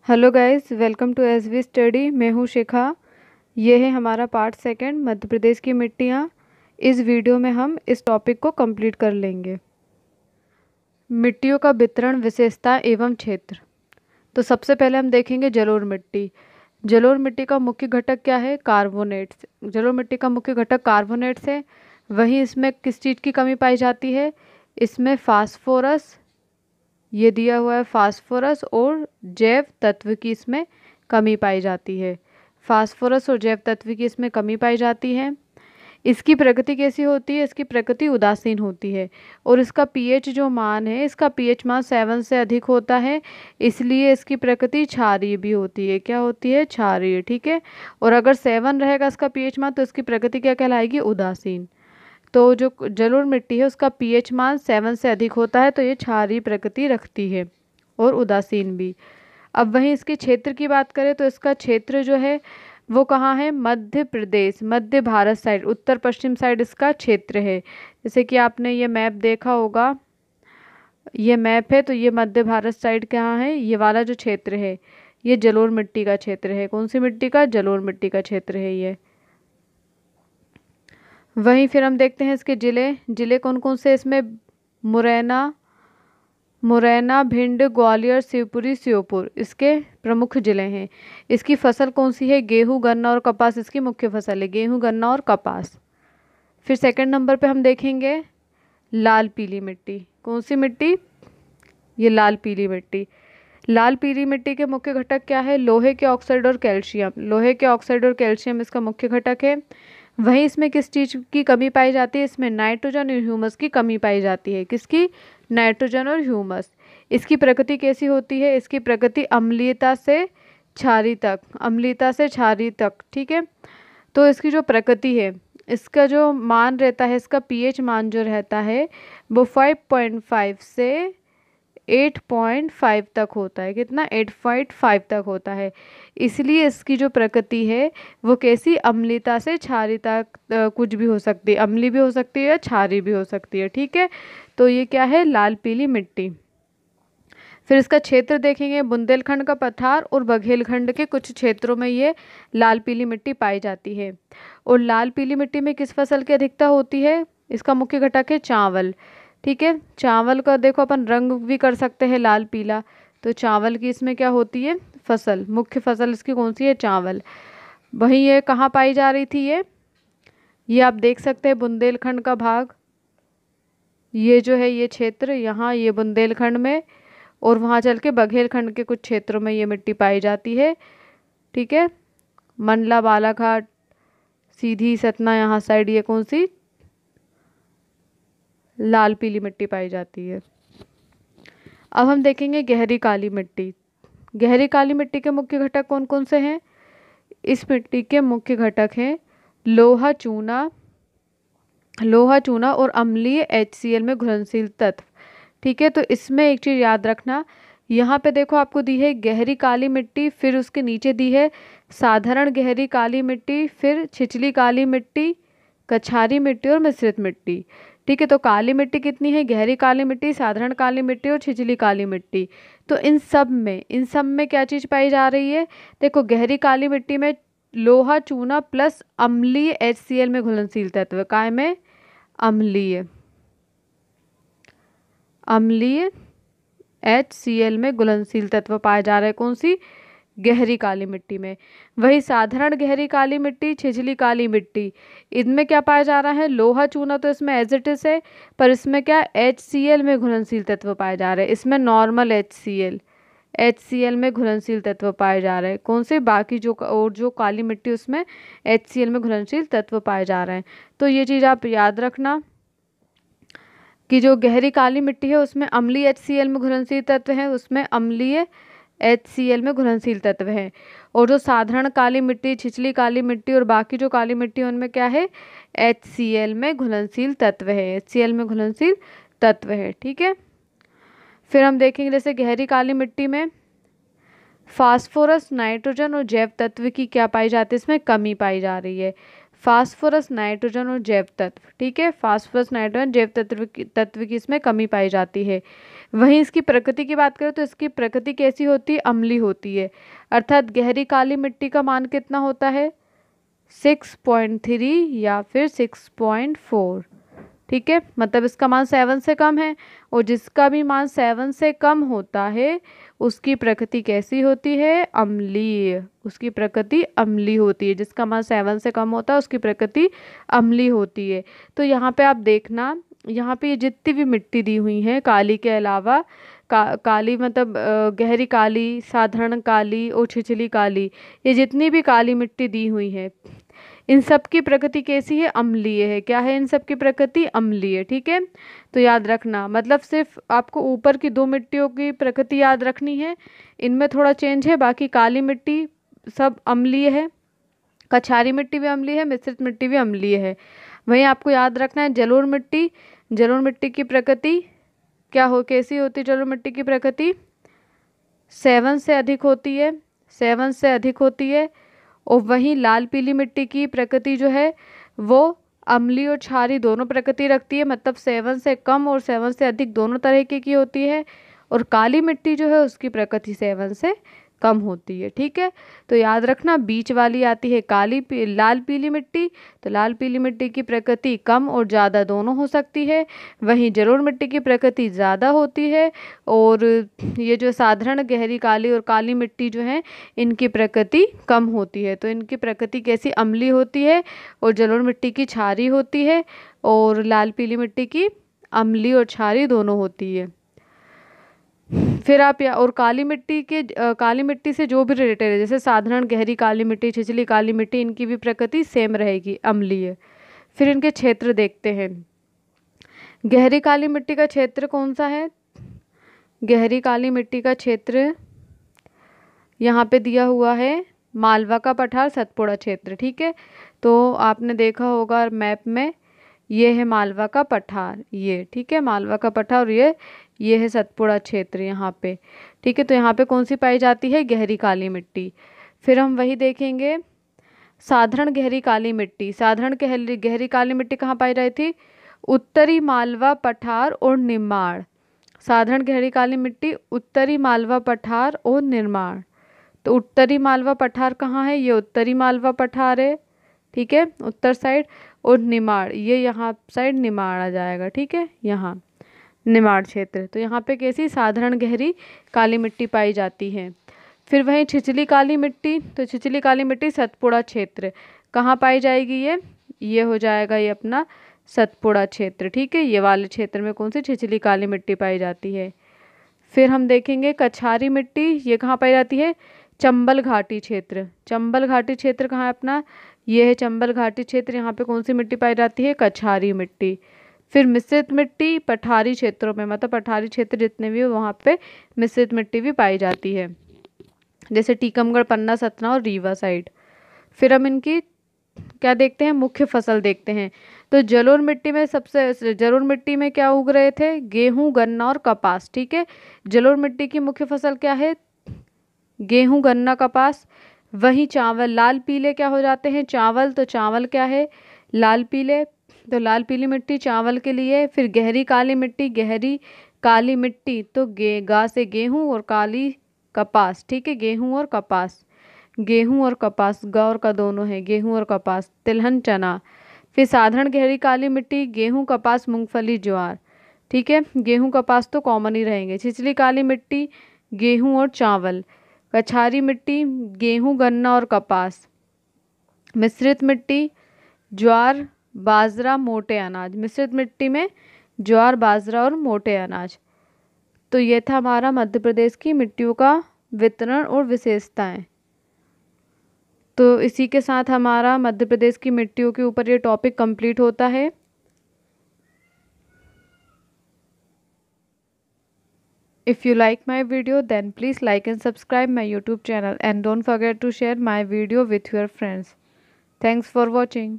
Hello guys, welcome to SV Study. मैं हूँ शिखा। ये है हमारा पार्ट सेकंड, मध्य प्रदेश की मिट्टियाँ। इस वीडियो में हम इस टॉपिक को कंप्लीट कर लेंगे। मिट्टियों का वितरण, विशेषता एवं क्षेत्र। तो सबसे पहले हम देखेंगे जलोढ़ मिट्टी। जलोढ़ मिट्टी का मुख्य घटक क्या है? कार्बोनेट्स। जलोढ़ मिट्टी का मुख्य घटक कार्बोनेट्स है। वहीं इसमें किस चीज़ की कमी पाई जाती है? इसमें फास्फोरस, ये दिया हुआ है फास्फोरस और जैव तत्व की इसमें कमी पाई जाती है। फास्फोरस और जैव तत्व की इसमें कमी पाई जाती है। इसकी प्रकृति कैसी होती है? इसकी प्रकृति उदासीन होती है और इसका पीएच जो मान है, इसका पीएच मान 7 से अधिक होता है। इसलिए इसकी प्रकृति क्षारीय भी होती है। क्या होती है? क्षारीय। ठीक है। और अगर 7 रहेगा इसका पीएच मान तो इसकी प्रकृति क्या कहलाएगी? उदासीन। तो जो जलोढ़ मिट्टी है उसका पीएच मान 7 से अधिक होता है, तो ये क्षारीय प्रकृति रखती है और उदासीन भी। अब वहीं इसके क्षेत्र की बात करें तो इसका क्षेत्र जो है वो कहाँ है? मध्य प्रदेश, मध्य भारत साइड, उत्तर पश्चिम साइड इसका क्षेत्र है। जैसे कि आपने ये मैप देखा होगा, ये मैप है, तो ये मध्य भारत साइड कहाँ है? ये वाला जो क्षेत्र है ये जलोढ़ मिट्टी का क्षेत्र है। कौन सी मिट्टी का? जलोढ़ मिट्टी का क्षेत्र है ये। वहीं फिर हम देखते हैं इसके जिले। जिले कौन कौन से इसमें? मुरैना, मुरैना, भिंड, ग्वालियर, शिवपुरी, श्योपुर इसके प्रमुख जिले हैं। इसकी फसल कौन सी है? गेहूं, गन्ना और कपास इसकी मुख्य फसल है। गेहूं, गन्ना और कपास। फिर सेकंड नंबर पे हम देखेंगे लाल पीली मिट्टी। कौन सी मिट्टी? ये लाल पीली मिट्टी। लाल पीली मिट्टी के मुख्य घटक क्या है? लोहे के ऑक्साइड और कैल्शियम। लोहे के ऑक्साइड और कैल्शियम इसका मुख्य घटक है। वहीं इसमें किस चीज़ की कमी पाई जाती है? इसमें नाइट्रोजन और ह्यूमस की कमी पाई जाती है। किसकी? नाइट्रोजन और ह्यूमस। इसकी प्रकृति कैसी होती है? इसकी प्रकृति अम्लीयता से क्षारीय तक, अम्लीयता से क्षारीय तक। ठीक है। तो इसकी जो प्रकृति है, इसका जो मान रहता है, इसका पीएच मान जो रहता है वो 5.5 से 8.5 तक होता है। कितना? 8.5 तक होता है। इसलिए इसकी जो प्रकृति है वो कैसी? अम्लीयता से क्षारीय तक कुछ भी हो सकती है, अम्ली भी हो सकती है या क्षारीय भी हो सकती है। ठीक है। तो ये क्या है? लाल पीली मिट्टी। फिर इसका क्षेत्र देखेंगे। बुंदेलखंड का पठार और बघेलखंड के कुछ क्षेत्रों में ये लाल पीली मिट्टी पाई जाती है। और लाल पीली मिट्टी में किस फसल की अधिकता होती है? इसका मुख्य घटक है चावल। ठीक है। चावल का देखो अपन रंग भी कर सकते हैं लाल पीला, तो चावल की इसमें क्या होती है? फसल। मुख्य फसल इसकी कौन सी है? चावल। वहीं ये कहाँ पाई जा रही थी? ये आप देख सकते हैं बुंदेलखंड का भाग, ये जो है ये क्षेत्र यहाँ, ये बुंदेलखंड में, और वहाँ चल के बघेलखंड के कुछ क्षेत्रों में ये मिट्टी पाई जाती है। ठीक है। मंडला, बालाघाट, सीधी, सतना, यहाँ साइड ये कौन सी? लाल पीली मिट्टी पाई जाती है। अब हम देखेंगे गहरी काली मिट्टी। गहरी काली मिट्टी के मुख्य घटक कौन कौन से हैं? इस मिट्टी के मुख्य घटक हैं लोहा, चूना, लोहा, चूना और अम्लीय HCl में घुलनशील तत्व। ठीक है। तो इसमें एक चीज़ याद रखना, यहाँ पे देखो आपको दी है गहरी काली मिट्टी, फिर उसके नीचे दी है साधारण गहरी काली मिट्टी, फिर छिछली काली मिट्टी, कछारी मिट्टी और मिश्रित मिट्टी। ठीक है। तो काली मिट्टी कितनी है? गहरी काली मिट्टी, साधारण काली मिट्टी और छिछली काली मिट्टी। तो इन सब में क्या चीज़ पाई जा रही है? देखो गहरी काली मिट्टी में लोहा, चूना प्लस अम्लीय HCl में घुलनशील तत्व। काय में? अम्लीय, अम्लीय HCl में घुलनशील तत्व पाए जा रहे हैं। कौन सी? गहरी काली मिट्टी में। वही साधारण गहरी काली मिट्टी, छिछली काली मिट्टी, इनमें क्या पाया जा रहा है? लोहा, चूना तो इसमें एज इट इज है, पर इसमें क्या? HCl में घुलनशील तत्व पाए जा रहे हैं। इसमें नॉर्मल HCl में घुलनशील तत्व पाए जा रहे हैं। कौन से? बाकी जो और जो काली मिट्टी उसमें HCl में घुलनशील तत्व पाए जा रहे हैं। तो ये चीज़ आप याद रखना कि जो गहरी काली मिट्टी है उसमें अम्लीय HCl में घुलनशील तत्व है, उसमें अम्लीय HCl में घुलनशील तत्व है। और जो साधारण काली मिट्टी, छिछली काली मिट्टी और बाकी जो काली मिट्टी है उनमें क्या है? HCl में घुलनशील तत्व है। HCl में घुलनशील तत्व है। ठीक है। फिर हम देखेंगे जैसे गहरी काली मिट्टी में फास्फोरस, नाइट्रोजन और जैव तत्व की क्या पाई जाती है? इसमें कमी पाई जा रही है। फास्फोरस, नाइट्रोजन और जैव तत्व। ठीक है। फास्फोरस, नाइट्रोजन, जैव तत्व की इसमें कमी पाई जाती है। वहीं इसकी प्रकृति की बात करें तो इसकी प्रकृति कैसी होती है, अम्लीय होती है। अर्थात गहरी काली मिट्टी का मान कितना होता है, 6.3 या फिर 6.4। ठीक है, मतलब इसका मान 7 से कम है, और जिसका भी मान 7 से कम होता है उसकी प्रकृति कैसी होती है, अम्लीय। उसकी प्रकृति अम्लीय होती है। जिसका मान 7 से कम होता है उसकी प्रकृति अम्लीय होती है। तो यहाँ पे आप देखना, यहाँ पे ये जितनी भी मिट्टी दी हुई है काली के अलावा, काली मतलब गहरी काली, साधारण काली और छिछली काली, ये जितनी भी काली मिट्टी दी हुई है इन सब की प्रकृति कैसी है, अम्लीय है। क्या है, इन सब की प्रकृति अम्लीय। ठीक है, तो याद रखना, मतलब सिर्फ आपको ऊपर की 2 मिट्टियों की प्रकृति याद रखनी है, इनमें थोड़ा चेंज है, बाकी काली मिट्टी सब अम्लीय है, कछारी मिट्टी भी अम्लीय है, मिश्रित मिट्टी भी अम्लीय है। वहीं आपको याद रखना है जलोढ़ मिट्टी, जलोढ़ मिट्टी की प्रकृति क्या हो, कैसी होती है जलोढ़ मिट्टी की प्रकृति, 7 से अधिक होती है, 7 से अधिक होती है। और वहीं लाल पीली मिट्टी की प्रकृति जो है वो अम्लीय और क्षारीय दोनों प्रकृति रखती है, मतलब 7 से कम और 7 से अधिक दोनों तरह की होती है। और काली मिट्टी जो है उसकी प्रकृति 7 से कम होती है। ठीक है, तो याद रखना, बीच वाली आती है लाल पीली मिट्टी, तो लाल पीली मिट्टी की प्रकृति कम और ज़्यादा दोनों हो सकती है। वहीं जलोढ़ मिट्टी की प्रकृति ज़्यादा होती है, और ये जो साधारण गहरी काली और काली मिट्टी जो है इनकी प्रकृति कम होती है। तो इनकी प्रकृति कैसी, अम्लीय होती है, और जलोढ़ मिट्टी की क्षारीय होती है, और लाल पीली मिट्टी की अम्लीय और क्षारीय दोनों होती है। फिर आप और काली मिट्टी से जो भी रिलेटेड है, जैसे साधारण गहरी काली मिट्टी, छिछली काली मिट्टी, इनकी भी प्रकृति सेम रहेगी, अम्लीय। फिर इनके क्षेत्र देखते हैं। गहरी काली मिट्टी का क्षेत्र कौन सा है, गहरी काली मिट्टी का क्षेत्र यहाँ पे दिया हुआ है, मालवा का पठार, सतपुड़ा क्षेत्र। ठीक है, तो आपने देखा होगा मैप में, ये है मालवा का पठार, ये ठीक है मालवा का पठार, और ये है सतपुड़ा क्षेत्र यहाँ पे। ठीक है, तो यहाँ पे कौन सी पाई जाती है, गहरी काली मिट्टी। फिर हम वही देखेंगे साधारण गहरी काली मिट्टी। साधारण गहरी काली मिट्टी कहाँ पाई जाती थी, उत्तरी मालवा पठार और निमाड़। साधारण गहरी काली मिट्टी उत्तरी मालवा पठार और निमाड़। तो उत्तरी मालवा पठार कहाँ है, ये उत्तरी मालवा पठार है, ठीक है, उत्तर साइड। और निमाड़, ये यहाँ साइड निमाड़ आ जाएगा। ठीक है, यहाँ निमाड़ क्षेत्र। तो यहाँ पे कैसी, साधारण गहरी काली मिट्टी पाई जाती है। फिर वहीं छिछली काली मिट्टी, तो छिछली काली मिट्टी सतपुड़ा क्षेत्र कहाँ पाई जाएगी, ये हो जाएगा ये अपना सतपुड़ा क्षेत्र। ठीक है, ये वाले क्षेत्र में कौन सी, छिछली काली मिट्टी पाई जाती है। फिर हम देखेंगे कछारी मिट्टी, ये कहाँ पाई जाती है, चंबल घाटी क्षेत्र। चंबल घाटी क्षेत्र कहाँ है अपना, ये है चंबल घाटी क्षेत्र। यहाँ पे कौन सी मिट्टी पाई जाती है, कछारी मिट्टी। फिर मिश्रित मिट्टी पठारी क्षेत्रों में, मतलब पठारी क्षेत्र जितने भी हो वहाँ पे मिश्रित मिट्टी भी पाई जाती है, जैसे टीकमगढ़, पन्ना, सतना और रीवा साइड। फिर हम इनकी क्या देखते हैं, मुख्य फसल देखते हैं। तो जलोढ़ मिट्टी में क्या उग रहे थे, गेहूं, गन्ना और कपास। ठीक है, जलोढ़ मिट्टी की मुख्य फसल क्या है, गेहूं, गन्ना, कपास। वही चावल, लाल पीले क्या हो जाते हैं, चावल। तो चावल क्या है, लाल पीले, तो लाल पीली मिट्टी चावल के लिए। फिर गहरी काली मिट्टी, गहरी काली मिट्टी तो गा से गेहूं और काली कपास। ठीक है, गेहूं और कपास, गेहूं और कपास, गा और का दोनों है, गेहूं और कपास। तिलहन, चना। फिर साधारण गहरी काली मिट्टी, गेहूं, कपास, मूंगफली, ज्वार। ठीक है, गेहूं कपास तो कॉमन ही रहेंगे। छिछली काली मिट्टी, गेहूं और चावल। कछारी मिट्टी, गेहूं, गन्ना और कपास। मिश्रित मिट्टी, ज्वार, बाजरा, मोटे अनाज। मिश्रित मिट्टी में ज्वार, बाजरा और मोटे अनाज। तो ये था हमारा मध्य प्रदेश की मिट्टियों का वितरण और विशेषताएं। तो इसी के साथ हमारा मध्य प्रदेश की मिट्टियों के ऊपर ये टॉपिक कंप्लीट होता है। If you like my video, then please like and subscribe my YouTube channel and don't forget to share my video with your friends. Thanks for watching.